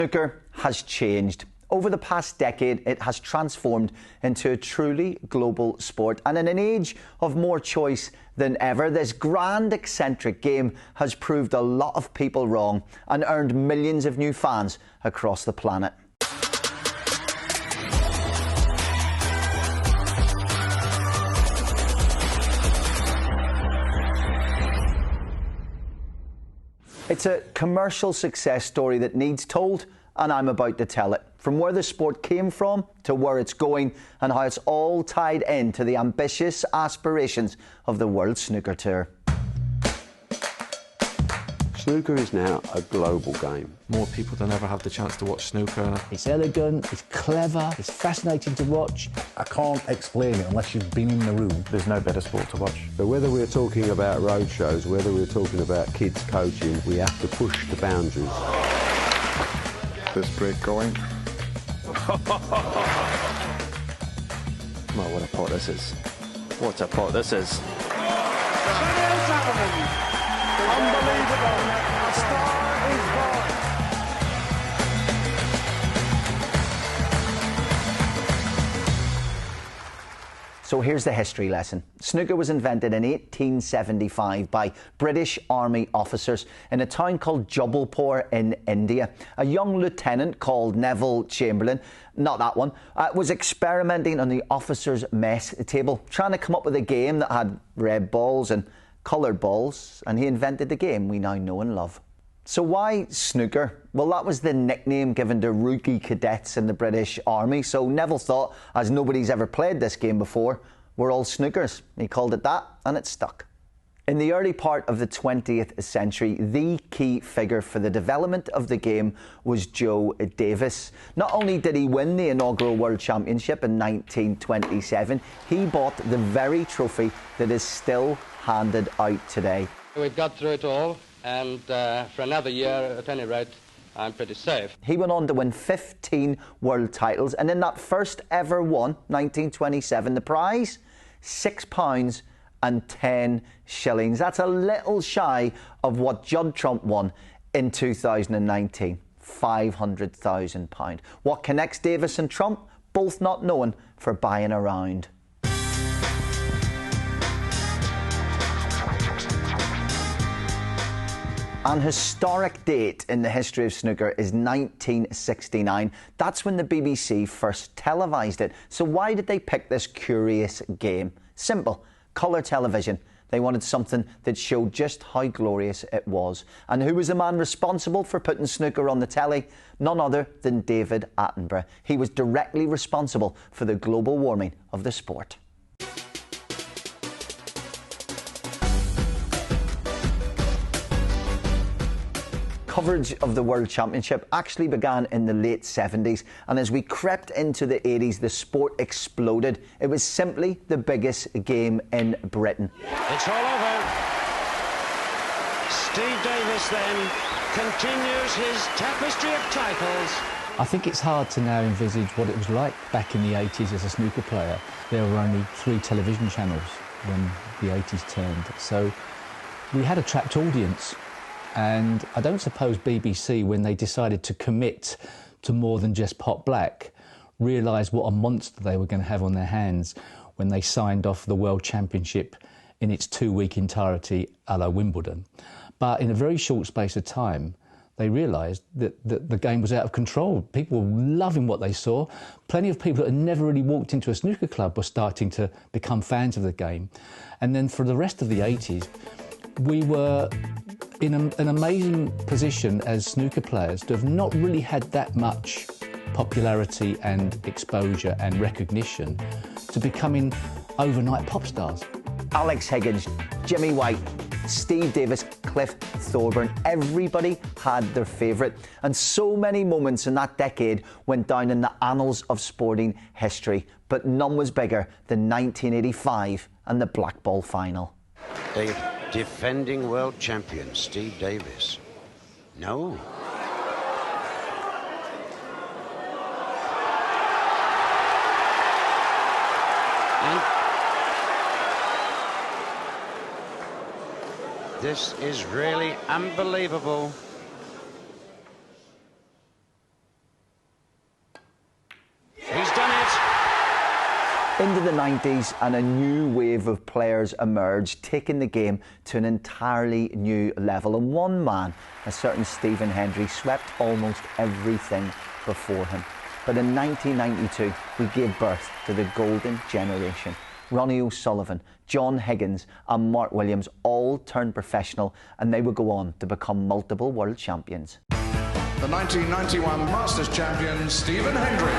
Snooker has changed. Over the past decade, it has transformed into a truly global sport. And in an age of more choice than ever, this grand, eccentric game has proved a lot of people wrong and earned millions of new fans across the planet. It's a commercial success story that needs told, and I'm about to tell it. From where the sport came from to where it's going, and how it's all tied into the ambitious aspirations of the World Snooker Tour. Snooker is now a global game. More people than ever have the chance to watch snooker. It's elegant, it's clever, it's fascinating to watch. I can't explain it unless you've been in the room. There's no better sport to watch. But whether we're talking about road shows, whether we're talking about kids coaching, we have to push the boundaries. This break going. Well, what a pot this is. What a pot this is. Unbelievable. A star is born. So here's the history lesson. Snooker was invented in 1875 by British Army officers in a town called Jabalpur in India. A young lieutenant called Neville Chamberlain, not that one, was experimenting on the officers' mess table, trying to come up with a game that had red balls and coloured balls, and he invented the game we now know and love. So why snooker? Well, that was the nickname given to rookie cadets in the British Army, so Neville thought, as nobody's ever played this game before, we're all snookers. He called it that, and it stuck. In the early part of the 20th century, the key figure for the development of the game was Joe Davis. Not only did he win the inaugural World Championship in 1927, he bought the very trophy that is still handed out today. We've got through it all, and for another year, at any rate, I'm pretty safe. He went on to win 15 world titles, and in that first ever one, 1927, the prize, £6 and 10 shillings. That's a little shy of what Judd Trump won in 2019, £500,000. What connects Davis and Trump? Both not known for buying around. An historic date in the history of snooker is 1969. That's when the BBC first televised it. So why did they pick this curious game? Simple. Colour television. They wanted something that showed just how glorious it was. And who was the man responsible for putting snooker on the telly? None other than David Attenborough. He was directly responsible for the global warming of the sport. Coverage of the World Championship actually began in the late 70s, and as we crept into the 80s, the sport exploded. It was simply the biggest game in Britain. It's all over. Steve Davis then continues his tapestry of titles. I think it's hard to now envisage what it was like back in the 80s as a snooker player. There were only 3 television channels when the 80s turned, so we had a trapped audience. And I don't suppose BBC, when they decided to commit to more than just pot black, realised what a monster they were going to have on their hands when they signed off the World Championship in its 2-week entirety a la Wimbledon. But in a very short space of time, they realised that the game was out of control. People were loving what they saw. Plenty of people that had never really walked into a snooker club were starting to become fans of the game. And then for the rest of the 80s, we were in an amazing position as snooker players to have not really had that much popularity and exposure and recognition to becoming overnight pop stars. Alex Higgins, Jimmy White, Steve Davis, Cliff Thorburn, everybody had their favourite. And so many moments in that decade went down in the annals of sporting history, but none was bigger than 1985 and the Black Ball final. The defending world champion, Steve Davis. No. And this is really unbelievable. Into the 90s, and a new wave of players emerged, taking the game to an entirely new level. And one man, a certain Stephen Hendry, swept almost everything before him. But in 1992, we gave birth to the golden generation. Ronnie O'Sullivan, John Higgins and Mark Williams all turned professional, and they would go on to become multiple world champions. The 1991 Masters champion, Stephen Hendry.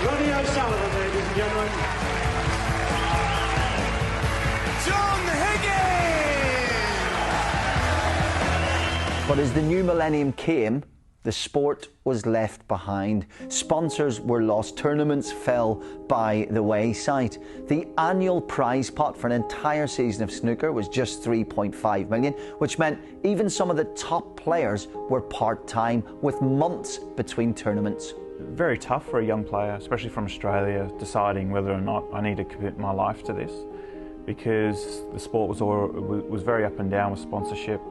Ronnie O'Sullivan, ladies and gentlemen. John Higgins! But as the new millennium came, the sport was left behind. Sponsors were lost, tournaments fell by the wayside. The annual prize pot for an entire season of snooker was just $3.5 million, which meant even some of the top players were part-time, with months between tournaments. Very tough for a young player, especially from Australia, deciding whether or not I need to commit my life to this, because the sport was very up and down with sponsorship.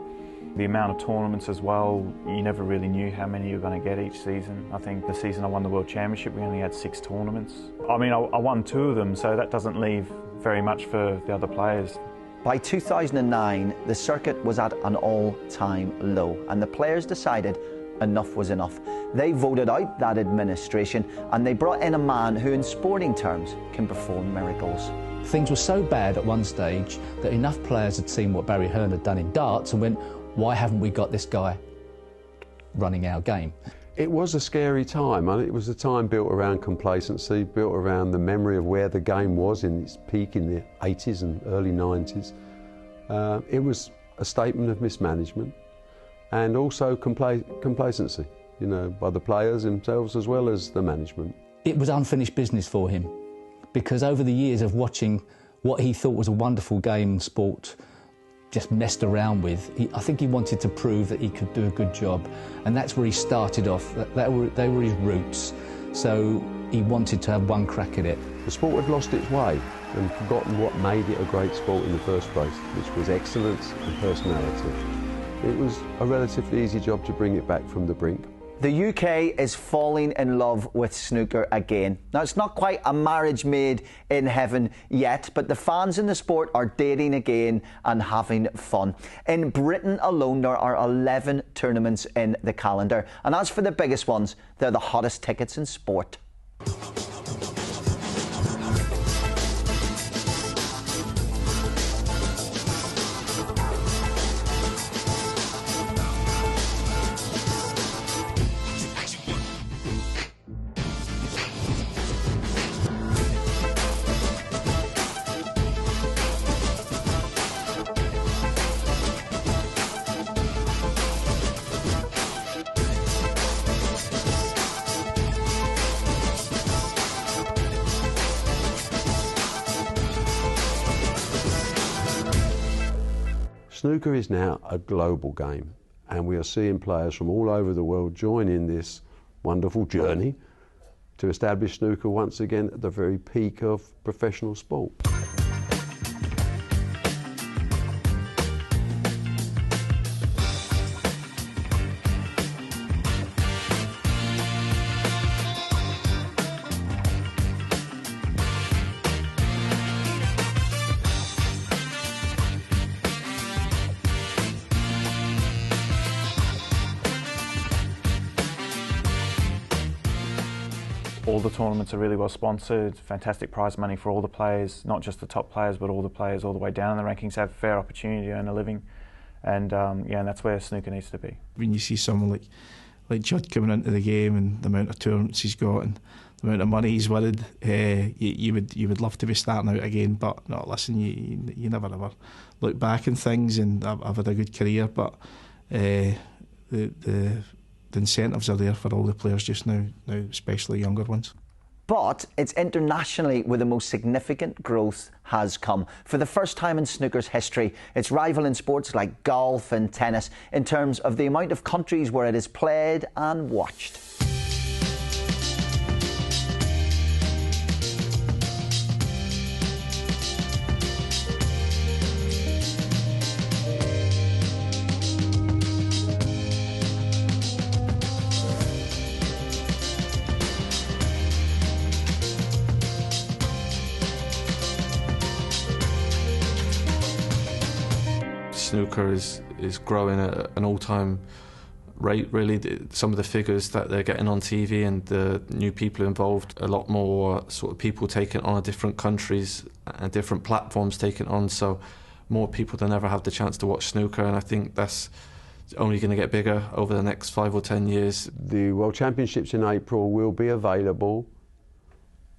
The amount of tournaments as well, you never really knew how many you were going to get each season. I think the season I won the World Championship, we only had 6 tournaments. I mean, I won 2 of them, so that doesn't leave very much for the other players. By 2009, the circuit was at an all-time low, and the players decided enough was enough. They voted out that administration, and they brought in a man who, in sporting terms, can perform miracles. Things were so bad at one stage that enough players had seen what Barry Hearn had done in darts and went, why haven't we got this guy running our game? It was a scary time. I mean, it was a time built around complacency, built around the memory of where the game was in its peak in the 80s and early 90s. It was a statement of mismanagement and also complacency, you know, by the players themselves as well as the management. It was unfinished business for him, because over the years of watching what he thought was a wonderful game and sport just messed around with, I think he wanted to prove that he could do a good job, and that's where he started off. They were his roots, so he wanted to have one crack at it. The sport had lost its way and forgotten what made it a great sport in the first place, which was excellence and personality. It was a relatively easy job to bring it back from the brink. The UK is falling in love with snooker again. Now, it's not quite a marriage made in heaven yet, but the fans in the sport are dating again and having fun. In Britain alone, there are 11 tournaments in the calendar. And as for the biggest ones, they're the hottest tickets in sport. Snooker is now a global game, and we are seeing players from all over the world join in this wonderful journey to establish snooker once again at the very peak of professional sport. All the tournaments are really well sponsored, fantastic prize money for all the players, not just the top players, but all the players all the way down in the rankings have a fair opportunity to earn a living. And yeah, and that's where snooker needs to be. When you see someone like Judd coming into the game and the amount of tournaments he's got and the amount of money he's winning, you would love to be starting out again. But no, listen, you never ever look back on things, and I've had a good career, but the incentives are there for all the players just now, especially younger ones. But it's internationally where the most significant growth has come. For the first time in snooker's history, it's rivaling sports like golf and tennis in terms of the amount of countries where it is played and watched. snooker is growing at an all-time rate, really. Some of the figures that they're getting on TV and the new people involved, a lot more sort of people taking it on different countries and different platforms taking it on, so more people than ever have the chance to watch snooker, and I think that's only going to get bigger over the next 5 or 10 years. The World Championships in April will be available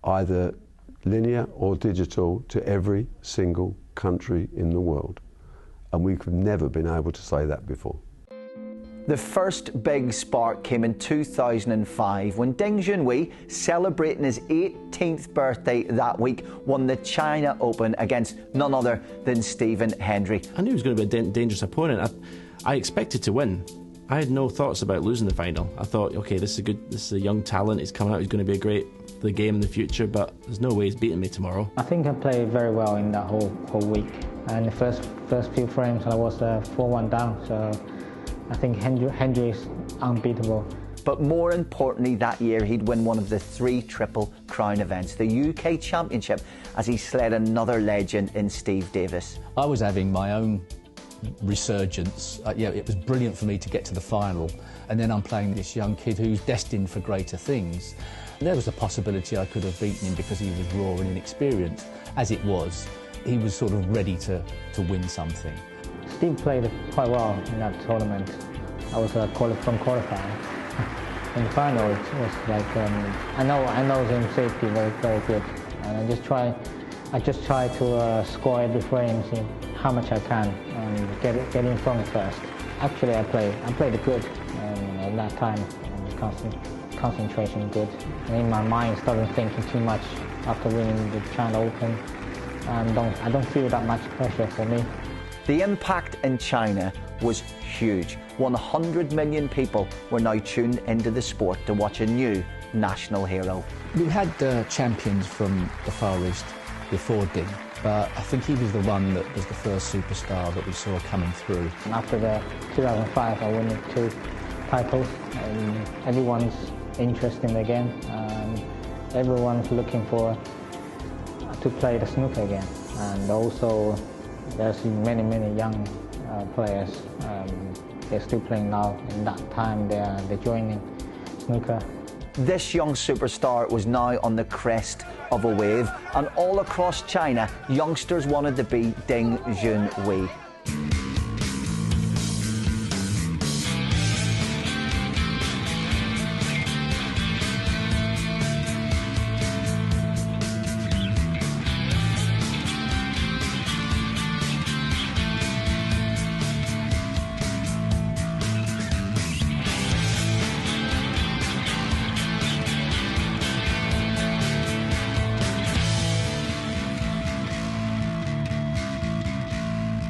either linear or digital to every single country in the world, and we've never been able to say that before. The first big spark came in 2005 when Ding Junhui, celebrating his 18th birthday that week, won the China Open against none other than Stephen Hendry. I knew he was going to be a dangerous opponent. I expected to win. I had no thoughts about losing the final. I thought, okay, this is a young talent. He's coming out. He's going to be great for the game in the future. But there's no way he's beating me tomorrow. I think I played very well in that whole week. And the first few frames, I was 4-1 down. So I think Hendry is unbeatable. But more importantly, that year he'd win one of the 3 Triple Crown events, the UK Championship, as he sled another legend in Steve Davis. I was having my own resurgence. It was brilliant for me to get to the final, and then I'm playing this young kid who's destined for greater things. There was a possibility I could have beaten him because he was raw and inexperienced. As it was, he was sort of ready to win something. Steve played quite well in that tournament. I was from qualifying. In the final, it was like I know him safety very good, and I just try to score every frame, see how much I can, and get in front first. Actually, I played it good at that time, and concentration good. And in my mind, started thinking too much after winning the China Open. I don't feel that much pressure for me. The impact in China was huge. 100 million people were now tuned into the sport to watch a new national hero. We had champions from the Far East before Ding, but I think he was the one that was the first superstar that we saw coming through. After the 2005, I won 2 titles, and everyone's interested again. Everyone's looking to play the snooker again, and also there's many young players. They're still playing now. In that time, they're joining snooker. This young superstar was now on the crest of a wave, and all across China, youngsters wanted to be Ding Junhui.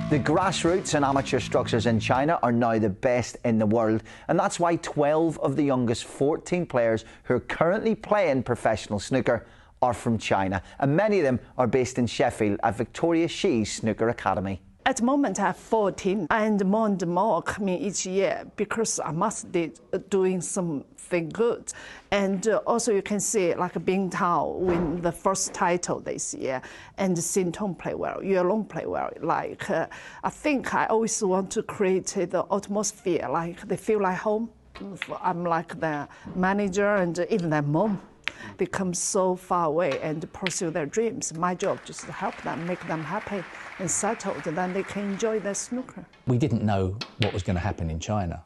The grassroots and amateur structures in China are now the best in the world, and that's why 12 of the youngest 14 players who are currently playing professional snooker are from China, and many of them are based in Sheffield at Victoria She's Snooker Academy. At the moment, I have 14 and more coming each year because I must be doing something good. And also you can see like Bing Tao win the first title this year, and Xin Tong play well, Yuelong play well. Like I think I always want to create the atmosphere, like they feel like home. I'm like the manager and even their mom. They come so far away and pursue their dreams. My job just to help them, make them happy and settled, and then they can enjoy their snooker. We didn't know what was going to happen in China.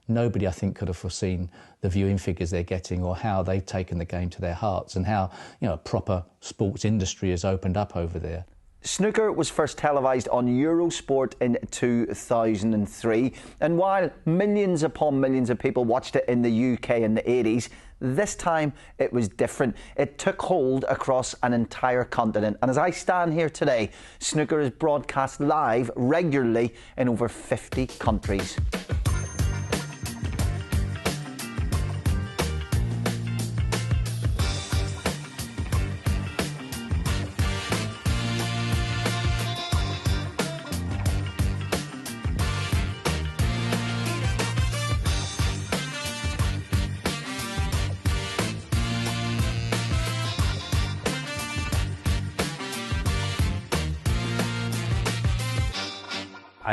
Nobody, I think, could have foreseen the viewing figures they're getting or how they've taken the game to their hearts and how, a proper sports industry has opened up over there. Snooker was first televised on Eurosport in 2003, and while millions upon millions of people watched it in the UK in the 80s, this time it was different. It took hold across an entire continent, and as I stand here today, snooker is broadcast live regularly in over 50 countries.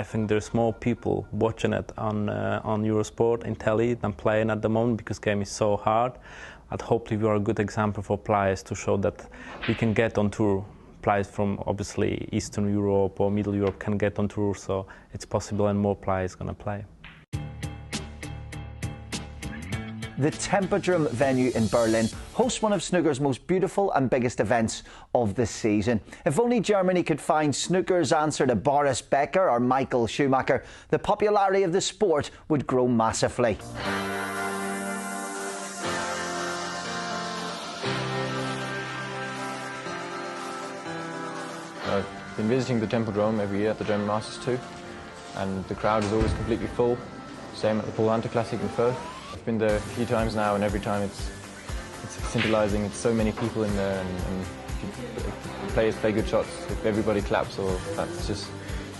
I think there's more people watching it on Eurosport in telly than playing at the moment because the game is so hard. And hopefully we are a good example for players to show that we can get on tour. Players from obviously Eastern Europe or Middle Europe can get on tour, so it's possible and more players going to play. The Tempodrom venue in Berlin hosts one of snooker's most beautiful and biggest events of the season. If only Germany could find snooker's answer to Boris Becker or Michael Schumacher, the popularity of the sport would grow massively. I've been visiting the Tempodrom every year at the German Masters too, and the crowd is always completely full. Same at the Paul Hunter Classic in Perth. I've been there a few times now, and every time it's scintillating. It's so many people in there, and players play good shots. If everybody claps, or that's just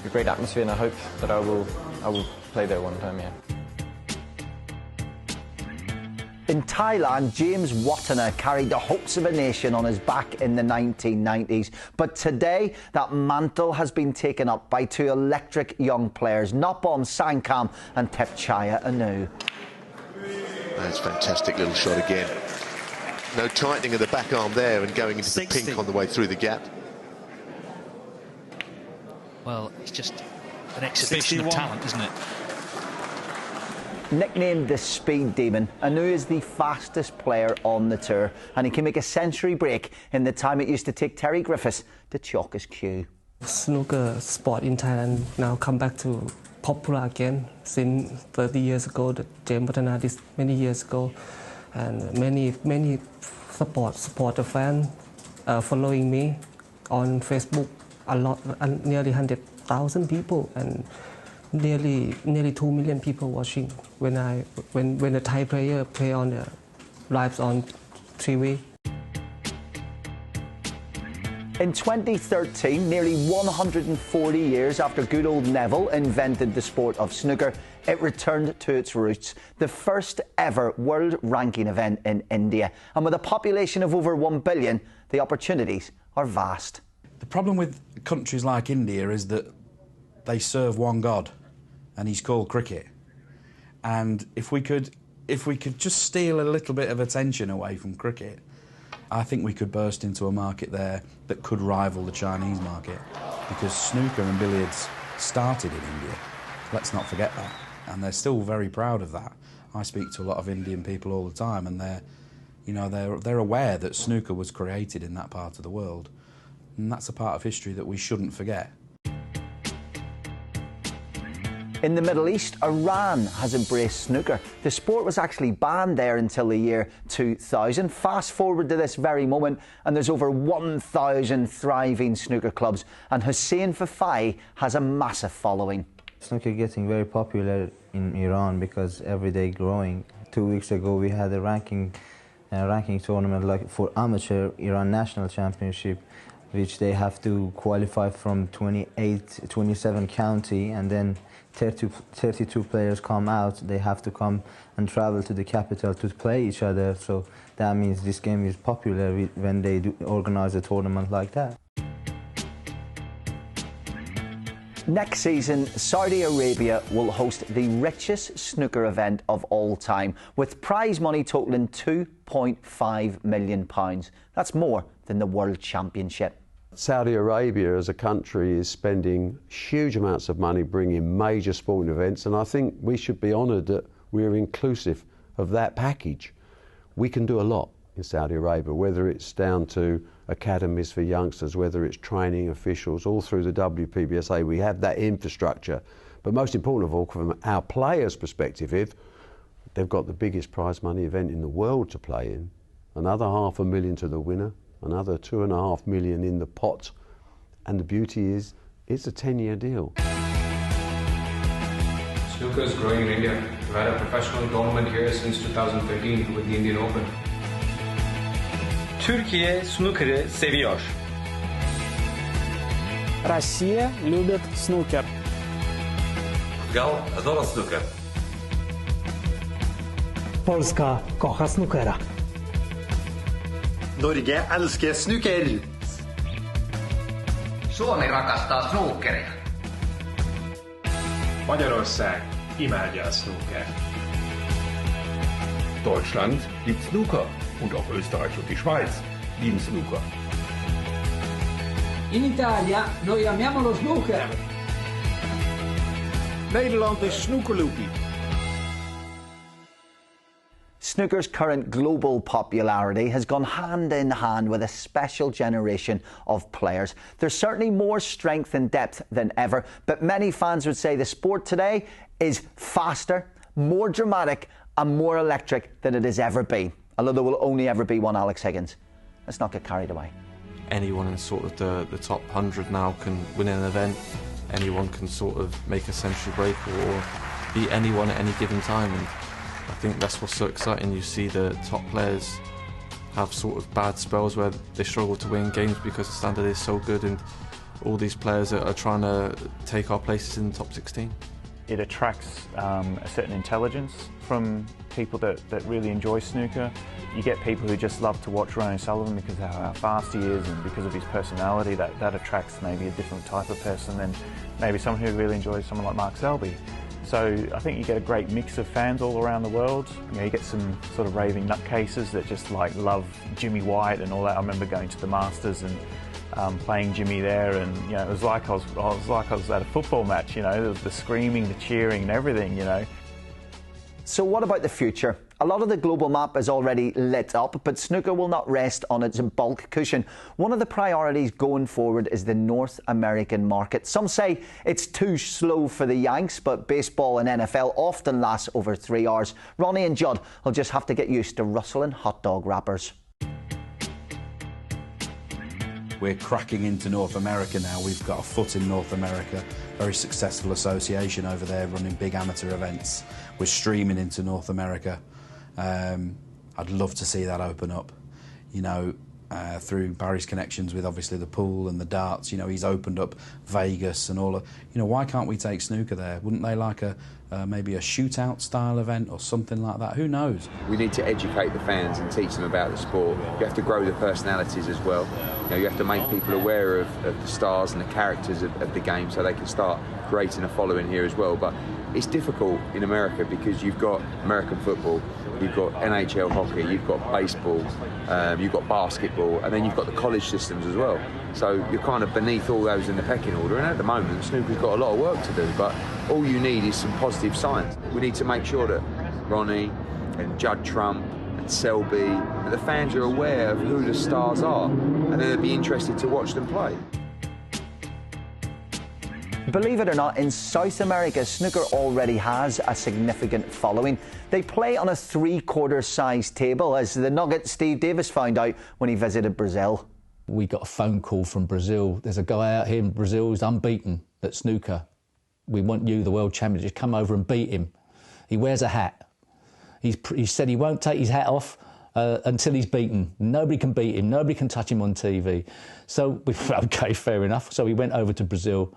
a great atmosphere. And I hope that I will play there one time. Yeah. In Thailand, James Watana carried the hopes of a nation on his back in the 1990s. But today, that mantle has been taken up by two electric young players, Nopom Sangkam and Thepchaya Anu. That's a fantastic little shot again. No tightening of the back arm there and going into 60. The pink on the way through the gap. Well, it's just an exhibition 61. Of talent, isn't it? Nicknamed the Speed Demon, Anu is the fastest player on the tour, and he can make a century break in the time it used to take Terry Griffiths to chalk his cue. Snooker sport in Thailand now come back to popular again since 30 years ago. The James Watana did many years ago, and many supporter fans following me on Facebook. A lot, nearly 100,000 people, and nearly 2 million people watching when the Thai player play on the live on TV. In 2013, nearly 140 years after good old Neville invented the sport of snooker, it returned to its roots. The first ever world ranking event in India. And with a population of over 1 billion, the opportunities are vast. The problem with countries like India is that they serve one god, and he's called cricket. And if we could just steal a little bit of attention away from cricket, I think we could burst into a market there that could rival the Chinese market, because snooker and billiards started in India. Let's not forget that. And they're still very proud of that. I speak to a lot of Indian people all the time, and they're aware that snooker was created in that part of the world. And that's a part of history that we shouldn't forget. In the Middle East, Iran has embraced snooker. The sport was actually banned there until the year 2000. Fast forward to this very moment, and there's over 1,000 thriving snooker clubs, and Hussein Fafai has a massive following. Snooker getting very popular in Iran because every day growing. 2 weeks ago we had a ranking tournament like for amateur Iran National Championship, which they have to qualify from 27 county, and then 32 players come out. They have to come and travel to the capital to play each other. So that means this game is popular when they organize a tournament like that. Next season, Saudi Arabia will host the richest snooker event of all time, with prize money totalling £2.5 million. That's more than the World Championship. Saudi Arabia as a country is spending huge amounts of money bringing major sporting events, and I think we should be honoured that we're inclusive of that package. We can do a lot in Saudi Arabia, whether it's down to academies for youngsters, whether it's training officials, all through the WPBSA. We have that infrastructure. But most important of all, from our players' perspective, if they've got the biggest prize money event in the world to play in, another $500,000 to the winner, another $2.5 million in the pot, and the beauty is, it's a 10-year deal. Snooker is growing in India. We've had a professional tournament here since 2013 with the Indian Open. Türkiye snooker'ı seviyor. Россия любит снукер. Gal adora snooker. Polska kocha snookera. Norge elsker snooker. Suomi rakastaa snookeria. Magyarország imádja a snooker. Deutschland liebt Snooker und auch Österreich und die Schweiz lieben Snooker. In Italia noi amiamo lo snooker. Nederland is snookerloopy. Snooker's current global popularity has gone hand in hand with a special generation of players. There's certainly more strength and depth than ever, but many fans would say the sport today is faster, more dramatic and more electric than it has ever been. Although there will only ever be one Alex Higgins. Let's not get carried away. Anyone in sort of the top 100 now can win an event. Anyone can sort of make a century break or beat anyone at any given time. And I think that's what's so exciting. You see the top players have sort of bad spells where they struggle to win games because the standard is so good, and all these players are trying to take our places in the top 16. It attracts a certain intelligence from people that really enjoy snooker. You get people who just love to watch Ronnie Sullivan because of how fast he is and because of his personality. That attracts maybe a different type of person than maybe someone who really enjoys someone like Mark Selby. So I think you get a great mix of fans all around the world. You know, you get some sort of raving nutcases that just like love Jimmy White and all that. I remember going to the Masters and playing Jimmy there, and you know, it was like I was at a football match. You know, there was the screaming, the cheering, and everything. You know. So what about the future? A lot of the global map is already lit up, but snooker will not rest on its bulk cushion. One of the priorities going forward is the North American market. Some say it's too slow for the Yanks, but baseball and NFL often lasts over 3 hours. Ronnie and Judd will just have to get used to rustling hot dog wrappers. We're cracking into North America now. We've got a foot in North America. Very successful association over there running big amateur events. We're streaming into North America. I'd love to see that open up. You know, through Barry's connections with obviously the pool and the darts, you know, he's opened up Vegas and all of, you know, why can't we take snooker there? Wouldn't they like maybe a shootout style event or something like that? Who knows? We need to educate the fans and teach them about the sport. You have to grow the personalities as well. You know, you have to make people aware of the stars and the characters of the game so they can start creating a following here as well. But it's difficult in America because you've got American football, you've got NHL hockey, you've got baseball, you've got basketball, and then you've got the college systems as well. So you're kind of beneath all those in the pecking order, and at the moment snooker's got a lot of work to do, but all you need is some positive signs. We need to make sure that Ronnie and Judd Trump and Selby, that the fans are aware of who the stars are, and then they'll be interested to watch them play. Believe it or not, in South America, snooker already has a significant following. They play on a 3/4 size table, as the Nugget Steve Davis found out when he visited Brazil. We got a phone call from Brazil. There's a guy out here in Brazil who's unbeaten at snooker. We want you, the world champion, just come over and beat him. He wears a hat. He said he won't take his hat off until he's beaten. Nobody can beat him. Nobody can touch him on TV. So we thought, OK, fair enough. So we went over to Brazil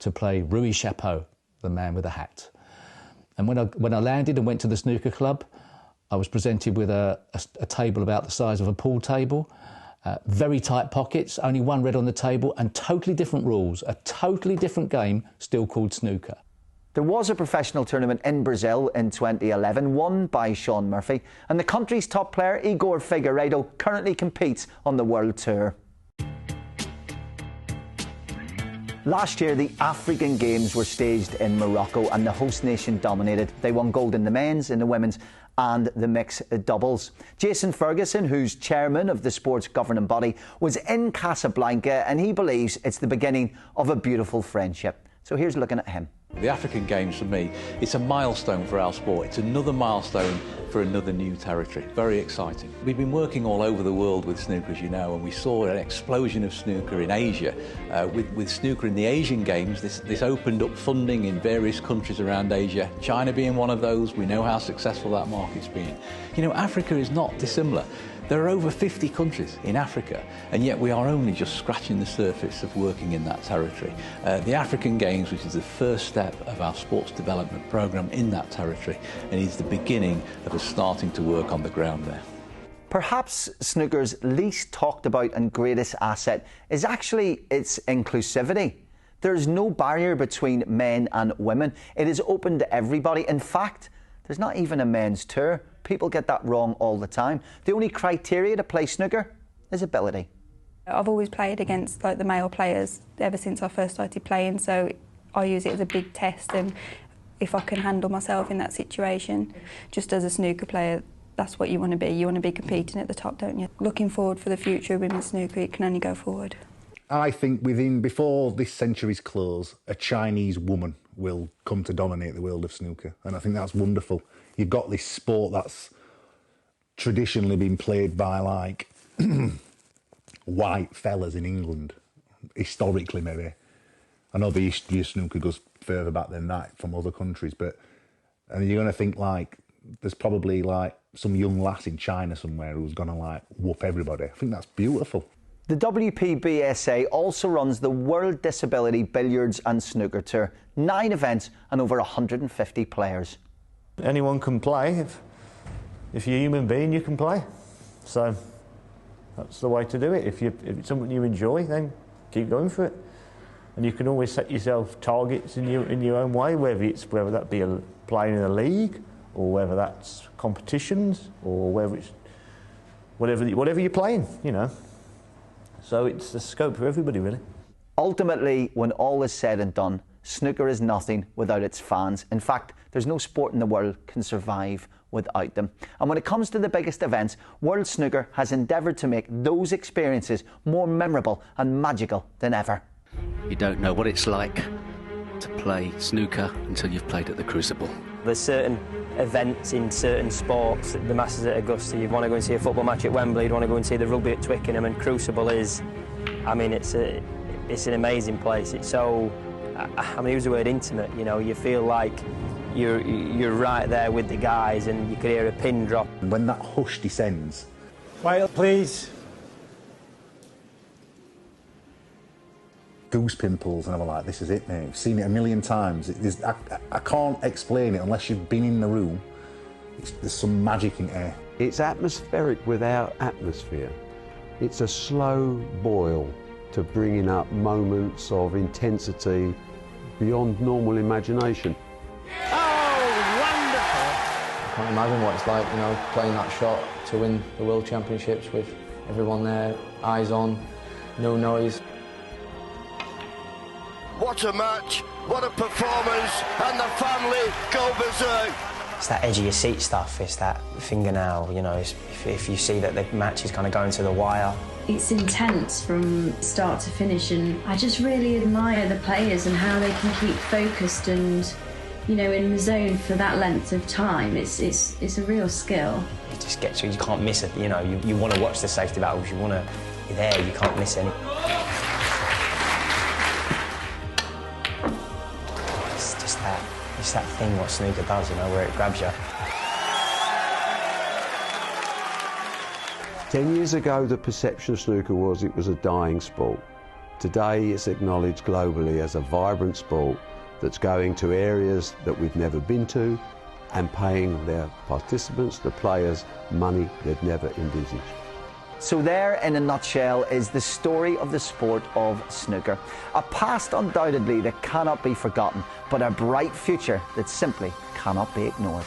to play Rui Chapeau, the man with the hat. And when I landed and went to the snooker club, I was presented with a table about the size of a pool table, very tight pockets, only one red on the table, and totally different rules, a totally different game, still called snooker. There was a professional tournament in Brazil in 2011, won by Sean Murphy, and the country's top player, Igor Figueiredo, currently competes on the World Tour. Last year, the African Games were staged in Morocco and the host nation dominated. They won gold in the men's, in the women's and the mixed doubles. Jason Ferguson, who's chairman of the sport's governing body, was in Casablanca and he believes it's the beginning of a beautiful friendship. So here's looking at him. The African Games, for me, it's a milestone for our sport. It's another milestone for another new territory. Very exciting. We've been working all over the world with snooker, as you know, and we saw an explosion of snooker in Asia. With snooker in the Asian Games, this opened up funding in various countries around Asia, China being one of those. We know how successful that market's been. You know, Africa is not dissimilar. There are over 50 countries in Africa, and yet we are only just scratching the surface of working in that territory. The African Games, which is the first step of our sports development programme in that territory, and is the beginning of us starting to work on the ground there. Perhaps snooker's least talked about and greatest asset is actually its inclusivity. There's no barrier between men and women. It is open to everybody. In fact, there's not even a men's tour. People get that wrong all the time. The only criteria to play snooker is ability. I've always played against the male players ever since I first started playing, so I use it as a big test, and if I can handle myself in that situation, just as a snooker player, that's what you want to be. You want to be competing at the top, don't you? Looking forward for the future of women's snooker, it can only go forward. I think before this century's close, a Chinese woman will come to dominate the world of snooker, and I think that's wonderful. You've got this sport that's traditionally been played by like white fellas in England, historically maybe. I know the history of snooker goes further back than that from other countries, but and you're going to think like there's probably like some young lass in China somewhere who's going to like whoop everybody. I think that's beautiful. The WPBSA also runs the World Disability Billiards and Snooker Tour. 9 events and over 150 players. Anyone can play. If you're a human being, you can play. So that's the way to do it. If it's something you enjoy, then keep going for it. And you can always set yourself targets in your own way, whether that be playing in a league, or whether that's competitions, or whether it's whatever you're playing, you know. So it's the scope for everybody, really. Ultimately, when all is said and done, snooker is nothing without its fans. In fact, there's no sport in the world can survive without them. And when it comes to the biggest events, World Snooker has endeavoured to make those experiences more memorable and magical than ever. You don't know what it's like to play snooker until you've played at the Crucible. There's certain events in certain sports, the Masters at Augusta, you'd want to go and see a football match at Wembley, you'd want to go and see the rugby at Twickenham, and Crucible is, I mean, it's an amazing place. It's so, I mean, use the word intimate, you know, you feel like you're right there with the guys and you could hear a pin drop. When that hush descends. Quiet, please. Goose pimples, and I'm like, this is it, mate. I've seen it a million times. I can't explain it unless you've been in the room. There's some magic in air. It's atmospheric without atmosphere. It's a slow boil to bringing up moments of intensity beyond normal imagination. Oh, wonderful! I can't imagine what it's like, you know, playing that shot to win the World Championships with everyone there, eyes on, no noise. What a match, what a performance, and the family go berserk. It's that edge of your seat stuff, it's that fingernail, you know, if you see that the match is kind of going to the wire. It's intense from start to finish, and I just really admire the players and how they can keep focused and, you know, in the zone for that length of time. It's a real skill. It just gets you, you can't miss it, you know, you want to watch the safety battles, you're there, you can't miss any. It's that thing what snooker does, you know, where it grabs you. 10 years ago, the perception of snooker was it was a dying sport. Today, it's acknowledged globally as a vibrant sport that's going to areas that we've never been to and paying their participants, the players, money they'd never envisaged. So there, in a nutshell, is the story of the sport of snooker. A past undoubtedly that cannot be forgotten, but a bright future that simply cannot be ignored.